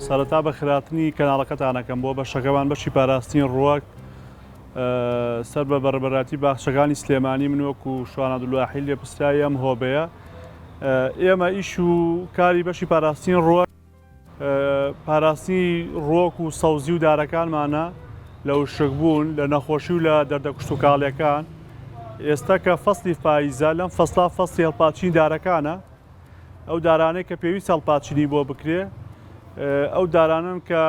سەرەتا بە خراپتنی کەناڵەکەتانەکەم بۆ بەشەکەمان بەشی پاراستنی ڕووەک سەر بە بەڕێبەراتی باخچەکانی سلێمانی من وەکو شوان عەبدولواحید لێپرسرایی ئەم هۆبەیە ئێمە ئیش و کاری بەشی پاراستنی ڕووەک پاراستنی ڕووەک و سەوزی و دارەکانمانە لە وشکبوون لە نەخۆشی و لە دەردەکوشت و کاڵیەکان. ئێستا کە فەسڵی پاییزە لەم فەسڵا فەسڵی هەڵپاچینی دارەکانە، ئەو دارانەی کە پێویست هەڵپاچینی بۆ بکرێ ئەو دارانن کە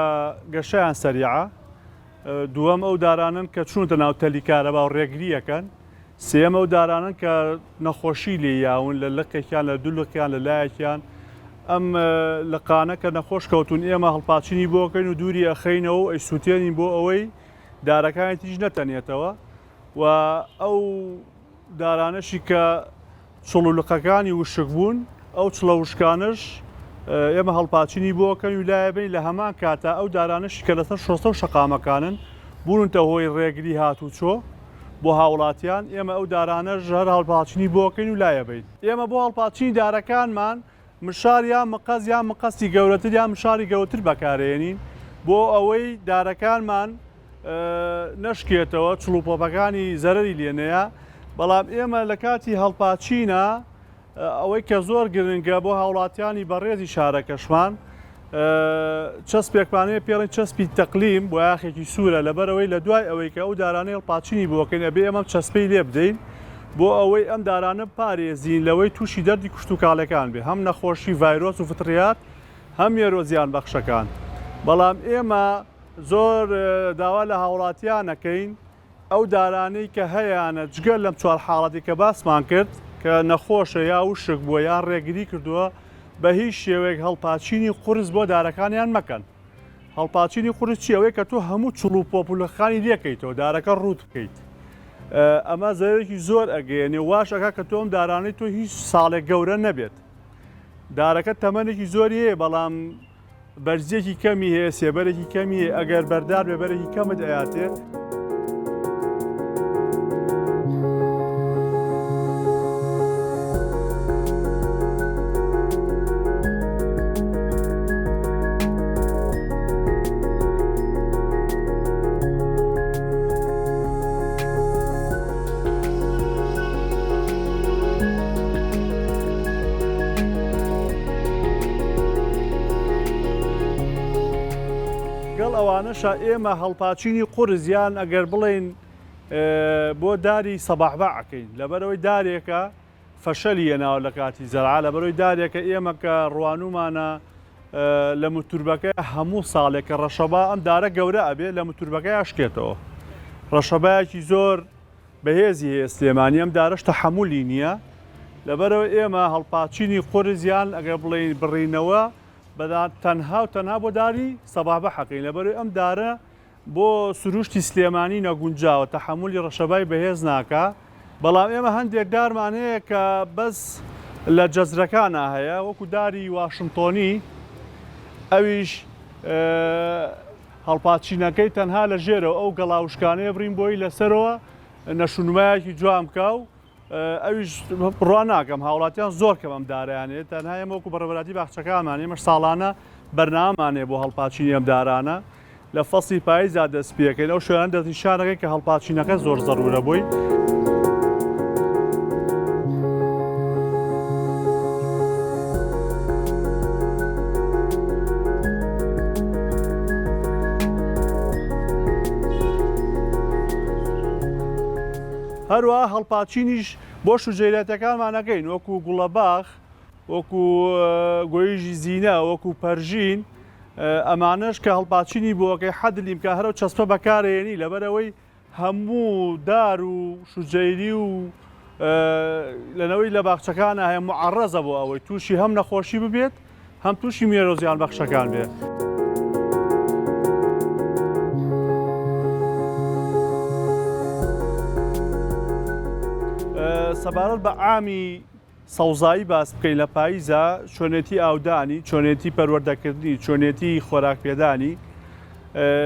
گەشەیان سەریعە، دووەم ئەو دارانن کە چونتە ناو تەلی کارەبا و ڕێگریەکەن، سێم ئەو دارانن کە نەخۆشی لێ یاون لە لقێکیان لە دوو لقیان لە لایەکیان ئەم لقانە کە نەخۆش کەوتون ئێمە هەڵپاچینی بۆکەین و دووری ئەخەینەوە و ئەیسووتێنین بۆ ئەوەی دارەکانی تیژ نەتەنێتەوە و ئەو دارانەشی کە چڵولقەکانی وشک بوون ئەو چڵە وشکانش ئێمە هەڵپاچینی بۆکەن و لایەبین لە هەمان کاتە ئەو دارانشی کە لەسەر شۆستە و شەقامەکانن بوونتە هۆی ڕێگری هاتوچۆ بۆ هاوڵاتیان، ئێمە ئەو دارانەش هەر هەڵپاچینی بۆکەین و لایەبین. ئێمە بۆ هەڵپاچینی دارەکانمان مشار یان مقەس یان مقەسی گەورەتر یان مشاری گەورەتر بەکارێنین بۆ ئەوەی دارەکانمان نەشکێتەوە، چڵوپۆپەکانی زەرەری لێنەیە. بەڵام ئێمە لە کاتی هەڵپاچینە ئەوەی کە زۆر گرنگە بۆ هاوڵاتیانی بەڕێزی شارەکەشمان چەسپێکمانەیە پێڵێن چەسپی تەقلیم بۆ یاخێکی سوورە، لەبەرەوەی لە دوای ئەوەی کە ئەو دارانەی هەڵپاچینی بۆکەین ئەبێ ئەمە چەسپەی لێ بدەین بۆ ئەوەی ئەم دارانە پارێزین لەوەی تووشی دەردی کوشت و کاڵەکان بێ، هەم نەخۆشی ڤایرۆس و فتریات هەم مێرۆ زیان بەخشەکان. بەڵام ئێمە زۆر داوا لە هاوڵاتیانەکەین ئەو دارانەی کە هەیەیانە جگەل لەم چوار حاڵەتی کە باسمان کرد کە نەخۆشە یا وشک بووە یان ڕێگری کردووە بە هیچ شێوەیەک هەڵپاچینی قورس بۆ دارەکانیان مەکەن. هەڵپاچینی قورس چی؟ ئەوەی کە تۆ هەموو چڵ و پۆپولەخانی لێکەیتەوە دارەکە ڕوت بکەیت. ئەمە زەرێکی زۆر ئەگەیەنێ، واش ئەکا کە تۆم دارانەی تۆ هیچ ساڵێک گەورە نەبێت. دارەکە تەمەنێکی زۆری هەیە بەڵام بەرزێکی کەمی هەیە، سێبەرێکی کەمی هەیە، ئەگەر بەردار بێبەرێکی کەمت ئەیاتێ. ئەوانەشە ئێمە هەڵپاچینی قورزیان ئەگەر بڵێن بۆ داری سەباحبەعەکەین، لەبەرەوەی دارێکە فەشەلیە ناو لە کاتی زەرعا، لەبەرەوەی دارێکە ئێمە کە ڕوانومانە لە متوربەکەی هەموو ساڵێک کە ڕەشەبا ئەم دارە گەورە ئەبێ لە متوربەکەی ئاشکێتەوە. ڕەشەبایەکی زۆر بەهێزی هەیە سلێمانی، ئەم دارەش تەحەمولی نییە، لەبەرەوەی ئێمە هەڵپاچینی قورزیان ئەگەر بڵێن بڕینەوە تەنها و تەنها بۆ داری سەباحبەعەکەین، لەبەرەوەی ئەم دارە بۆ سروشتی سلێمانی نەگونجاوە، تەحەمولی ڕەشەبای بەهێز ناکا. بەڵام ئێمە هەندێک دارمان هەیە کە بەس لە جەزرەکانە هەیە، وەکو داری واشنتۆنی، ئەویش هەڵپاچینەکەی تەنها لە ژێرەوە ئەو گەڵاوشکانەیە بڕین بۆی لەسەرەوە نەشونمایەکی جوان بکە و ئەویش بڕوان ناکەم. هاوڵاتیان زۆر کەم ئەم دارایانێت، تەنها ئێمە وەکو بەڕێوەبەراتی باخچەکانمان ئێمە ساڵانە بەرنامەمانەیە بۆ هەڵپاچینی ئەم دارانە لە فەسڵی پاییزا دەست پێکەین. ئەو شوێنە دەستنیشانەکەی کە هەڵپاچینەکە زۆر زەڕورە بووی. هەروە هەڵپاچینیش بۆ شوجەیرەتەکانمانەکەین، وەکو گوڵەباخ، وەکو گۆیژی زینە، وەکو پەرژین، ئەمانەش کە هەڵپاچینی بۆکەی حەدلیم کە هەرە و چەسپە بەکارێنی، لەبەرەوەی هەموو دار و شوجەیری و لەنەوەی لە باخچەکانە هەیە معەڕەزە بۆ ئەوەی تووشی هەم نەخۆشی ببێت هەم تووشی مێرۆ زیان بەخشەکان بێت. سەبارەت بە ئامی سەوزایی باس بکەین لە پاییزە، چۆنێتی ئاودانی، چۆنێتی پەروەردەکردنی، چۆنێتی خۆراک پێدانی.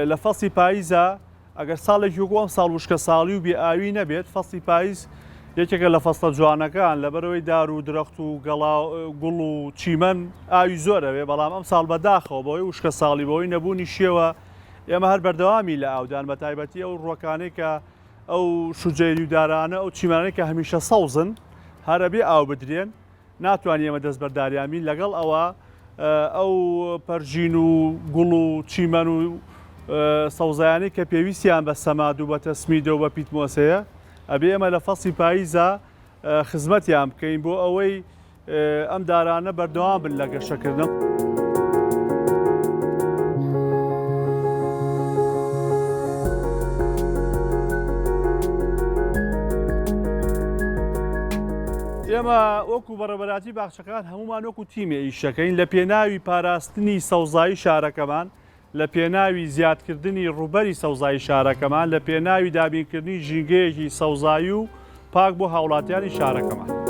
لە فەسڵی پاییزە ئەگەر ساڵێکی وەکو ئەم ساڵ وشکە ساڵی و بێ ئاوی نەبێت، فەسڵی پاییز یەکێکە لە فەستە جوانەکان لەبەرەوەی دار و درەخت و گوڵ و چیمەن ئاوی زۆرەوێ بەڵام ئەم ساڵ بەداخەوە بۆی وشکە ساڵی بەوەی نەبوونی شێوە ئێمە هەر بەردەوامی لە ئاودان بە تایبەتی ئەو ڕۆکانەی کە ئەو شوجێری و دارانە ئەو چیمانەی کە هەمیشە سەوزن هەرە بێ ئاو بدرێن ناتوانانی ئێمە دەست بەرداریامین لەگەڵ ئەوە ئەو پەرژین و گوڵ و چیمەن و سەوزایانی کە پێویستیان بە سەماد و بە تەسمیدە و بە پیتمۆسەیە ئەبێ ئێمە لە فەسی پاییزە خزمەتیان بکەین بۆ ئەوەی ئەم دارانە بەردەوام بن لە گەشەکردن. ئێمە وەکو بەڕێوەبەراتی باخچەکان هەمومان وەکو تیمێ ئیشەکەین لە پێناوی پاراستنی سەوزایی شارەکەمان، لە پێناوی زیادکردنی ڕووبەری سەوزایی شارەکەمان، لە پێناوی دابینکردنی ژینگەیەکی سەوزایی و پاک بۆ هاوڵاتیانی شارەکەمان.